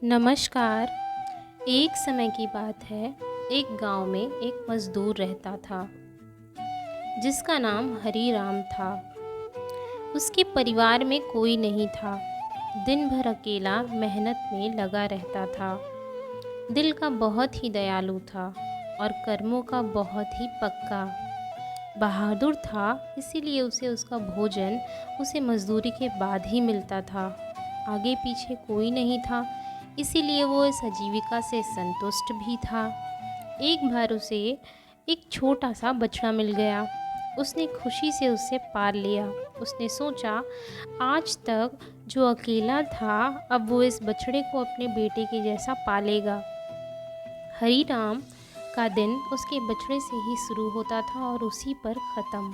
नमस्कार। एक समय की बात है। एक गांव में एक मज़दूर रहता था जिसका नाम हरी राम था। उसके परिवार में कोई नहीं था। दिन भर अकेला मेहनत में लगा रहता था। दिल का बहुत ही दयालु था और कर्मों का बहुत ही पक्का। बहादुर था, इसीलिए उसे उसका भोजन उसे मजदूरी के बाद ही मिलता था। आगे पीछे कोई नहीं था, इसीलिए वो इस आजीविका से संतुष्ट भी था। एक बार उसे एक छोटा सा बछड़ा मिल गया। उसने खुशी से उसे पाल लिया। उसने सोचा, आज तक जो अकेला था, अब वो इस बछड़े को अपने बेटे के जैसा पालेगा। हरी राम का दिन उसके बछड़े से ही शुरू होता था और उसी पर ख़त्म।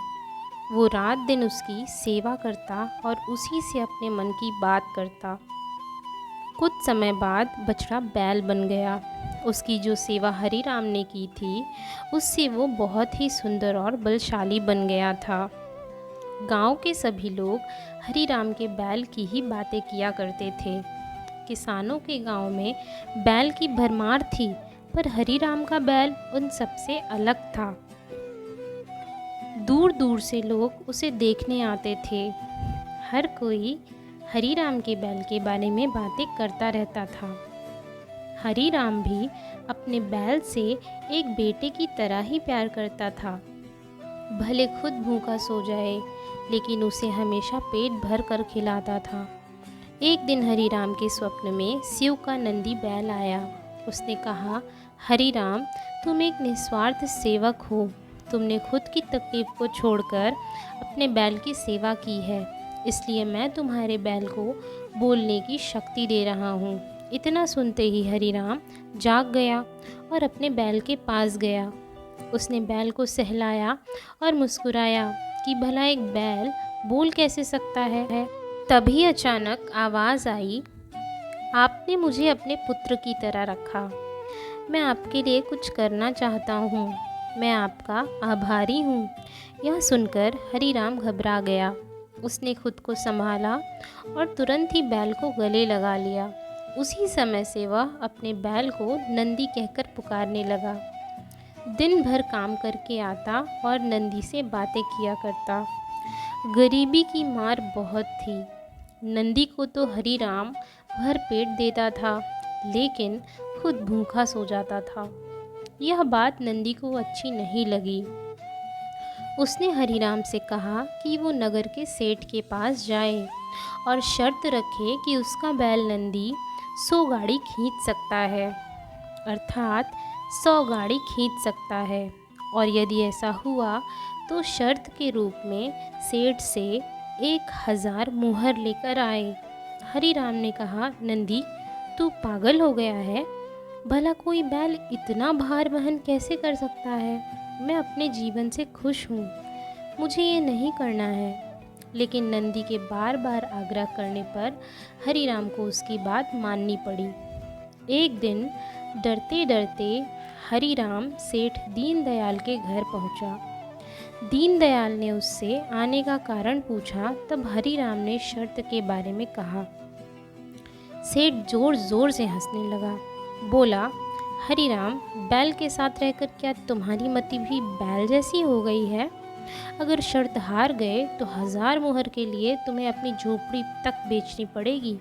वो रात दिन उसकी सेवा करता और उसी से अपने मन की बात करता। कुछ समय बाद बछड़ा बैल बन गया। उसकी जो सेवा हरी राम ने की थी, उससे वो बहुत ही सुंदर और बलशाली बन गया था। गांव के सभी लोग हरी राम के बैल की ही बातें किया करते थे। किसानों के गांव में बैल की भरमार थी, पर हरी राम का बैल उन सबसे अलग था। दूर दूर से लोग उसे देखने आते थे। हर कोई हरी राम के बैल के बारे में बातें करता रहता था। हरी राम भी अपने बैल से एक बेटे की तरह ही प्यार करता था। भले खुद भूखा सो जाए, लेकिन उसे हमेशा पेट भर कर खिलाता था। एक दिन हरी राम के स्वप्न में शिव का नंदी बैल आया। उसने कहा, हरी राम, तुम एक निस्वार्थ सेवक हो। तुमने खुद की तकलीफ को छोड़कर अपने बैल की सेवा की है, इसलिए मैं तुम्हारे बैल को बोलने की शक्ति दे रहा हूँ। इतना सुनते ही हरी राम जाग गया और अपने बैल के पास गया। उसने बैल को सहलाया और मुस्कुराया कि भला एक बैल बोल कैसे सकता है। तभी अचानक आवाज़ आई, आपने मुझे अपने पुत्र की तरह रखा। मैं आपके लिए कुछ करना चाहता हूँ। मैं आपका आभारी हूँ। यह सुनकर हरी राम घबरा गया। उसने खुद को संभाला और तुरंत ही बैल को गले लगा लिया। उसी समय से वह अपने बैल को नंदी कहकर पुकारने लगा। दिन भर काम करके आता और नंदी से बातें किया करता। गरीबी की मार बहुत थी। नंदी को तो हरी राम भर पेट देता था, लेकिन खुद भूखा सो जाता था। यह बात नंदी को अच्छी नहीं लगी। उसने हरीराम से कहा कि वो नगर के सेठ के पास जाए और शर्त रखे कि उसका बैल नंदी 100 गाड़ी खींच सकता है, अर्थात 100 गाड़ी खींच सकता है। और यदि ऐसा हुआ तो शर्त के रूप में सेठ से 1000 मुहर लेकर आए। हरीराम ने कहा, नंदी, तू पागल हो गया है? भला कोई बैल इतना भार वहन कैसे कर सकता है? मैं अपने जीवन से खुश हूँ, मुझे ये नहीं करना है। लेकिन नंदी के बार बार आग्रह करने पर हरीराम को उसकी बात माननी पड़ी। एक दिन डरते डरते हरीराम सेठ दीनदयाल के घर पहुँचा। दीनदयाल ने उससे आने का कारण पूछा। तब हरीराम ने शर्त के बारे में कहा। सेठ जोर जोर से हंसने लगा। बोला, हरीराम, बैल के साथ रहकर क्या तुम्हारी मति भी बैल जैसी हो गई है? अगर शर्त हार गए तो 1000 मुहर के लिए तुम्हें अपनी झोपड़ी तक बेचनी पड़ेगी।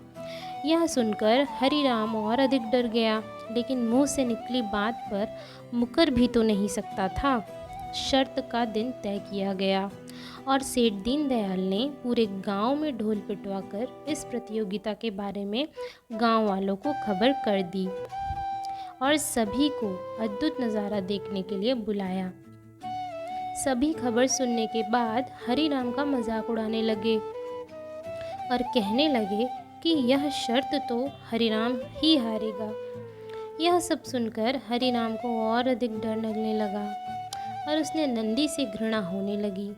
यह सुनकर हरीराम और अधिक डर गया, लेकिन मुंह से निकली बात पर मुकर भी तो नहीं सकता था। शर्त का दिन तय किया गया और सेठ दीनदयाल ने पूरे गांव में ढोल पिटवाकर इस प्रतियोगिता के बारे में गांव वालों को खबर कर दी और सभी को अद्भुत नज़ारा देखने के लिए बुलाया। सभी खबर सुनने के बाद हरीराम का मजाक उड़ाने लगे और कहने लगे कि यह शर्त तो हरीराम ही हारेगा। यह सब सुनकर हरीराम को और अधिक डर लगने लगा और उसने नंदी से घृणा होने लगी।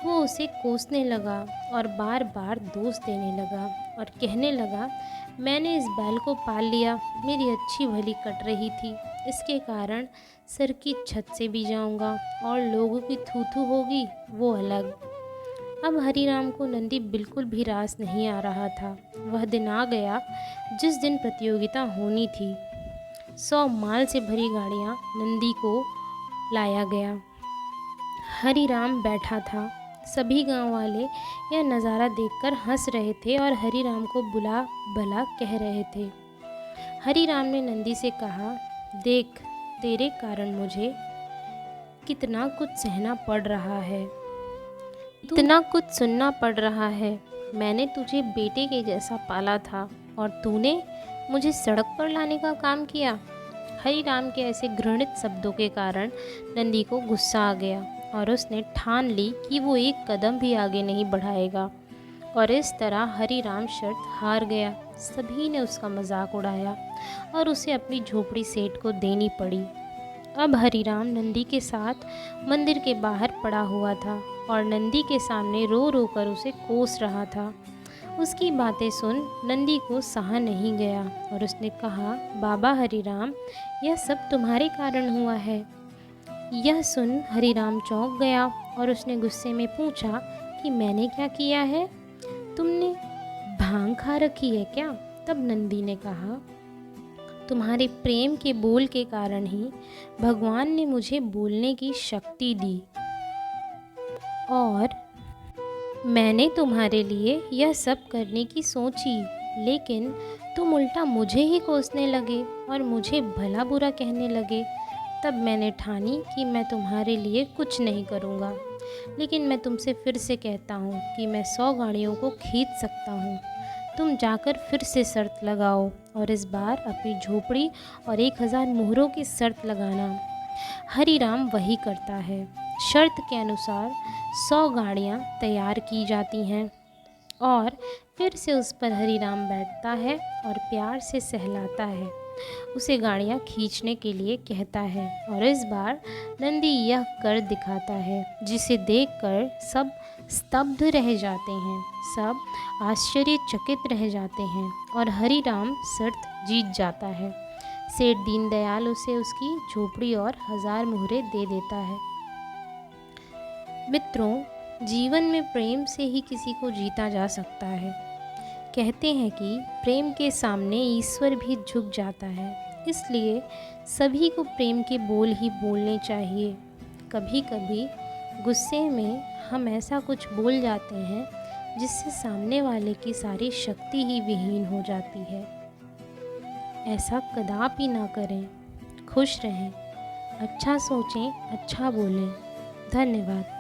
वो उसे कोसने लगा और बार बार दोष देने लगा और कहने लगा, मैंने इस बैल को पाल लिया, मेरी अच्छी भली कट रही थी, इसके कारण सर की छत से भी जाऊंगा और लोगों की थू थू होगी वो अलग। अब हरीराम को नंदी बिल्कुल भी रास नहीं आ रहा था। वह दिन आ गया जिस दिन प्रतियोगिता होनी थी। 100 माल से भरी गाड़ियाँ नंदी को लाया गया। हरीराम बैठा था। सभी गांव वाले यह नज़ारा देखकर हंस रहे थे और हरीराम को बुला भला कह रहे थे। हरीराम ने नंदी से कहा, देख, तेरे कारण मुझे कितना कुछ सहना पड़ रहा है, इतना कुछ सुनना पड़ रहा है। मैंने तुझे बेटे के जैसा पाला था और तूने मुझे सड़क पर लाने का काम किया। हरीराम के ऐसे घृणित शब्दों के कारण नंदी को गुस्सा आ गया और उसने ठान ली कि वो एक कदम भी आगे नहीं बढ़ाएगा। और इस तरह हरीराम शर्त हार गया। सभी ने उसका मजाक उड़ाया और उसे अपनी झोपड़ी सेठ को देनी पड़ी। अब हरीराम नंदी के साथ मंदिर के बाहर पड़ा हुआ था और नंदी के सामने रो रो कर उसे कोस रहा था। उसकी बातें सुन नंदी को सहा नहीं गया और उसने कहा, बाबा हरीराम, यह सब तुम्हारे कारण हुआ है। यह सुन हरीराम चौंक गया और उसने गुस्से में पूछा कि मैंने क्या किया है? तुमने भांग खा रखी है क्या? तब नंदी ने कहा, तुम्हारे प्रेम के बोल के कारण ही भगवान ने मुझे बोलने की शक्ति दी और मैंने तुम्हारे लिए यह सब करने की सोची, लेकिन तुम उल्टा मुझे ही कोसने लगे और मुझे भला बुरा कहने लगे। तब मैंने ठानी कि मैं तुम्हारे लिए कुछ नहीं करूँगा, लेकिन मैं तुमसे फिर से कहता हूँ कि मैं 100 गाड़ियों को खींच सकता हूँ। तुम जाकर फिर से शर्त लगाओ और इस बार अपनी झोपड़ी और 1000 मोहरों की शर्त लगाना। हरीराम वही करता है। शर्त के अनुसार 100 गाड़ियाँ तैयार की जाती हैं और फिर से उस पर हरीराम बैठता है और प्यार से सहलाता है, उसे गाड़ियाँ खींचने के लिए कहता है। और इस बार नंदी यह कर दिखाता है जिसे देखकर सब स्तब्ध रह जाते हैं, सब आश्चर्यचकित रह जाते हैं और हरीराम शर्त जीत जाता है। सेठ दीनदयाल उसे उसकी झोपड़ी और 1000 मोहरे दे देता है। मित्रों, जीवन में प्रेम से ही किसी को जीता जा सकता है। कहते हैं कि प्रेम के सामने ईश्वर भी झुक जाता है, इसलिए सभी को प्रेम के बोल ही बोलने चाहिए। कभी कभी गुस्से में हम ऐसा कुछ बोल जाते हैं जिससे सामने वाले की सारी शक्ति ही विहीन हो जाती है। ऐसा कदापि ना करें। खुश रहें, अच्छा सोचें, अच्छा बोलें। धन्यवाद।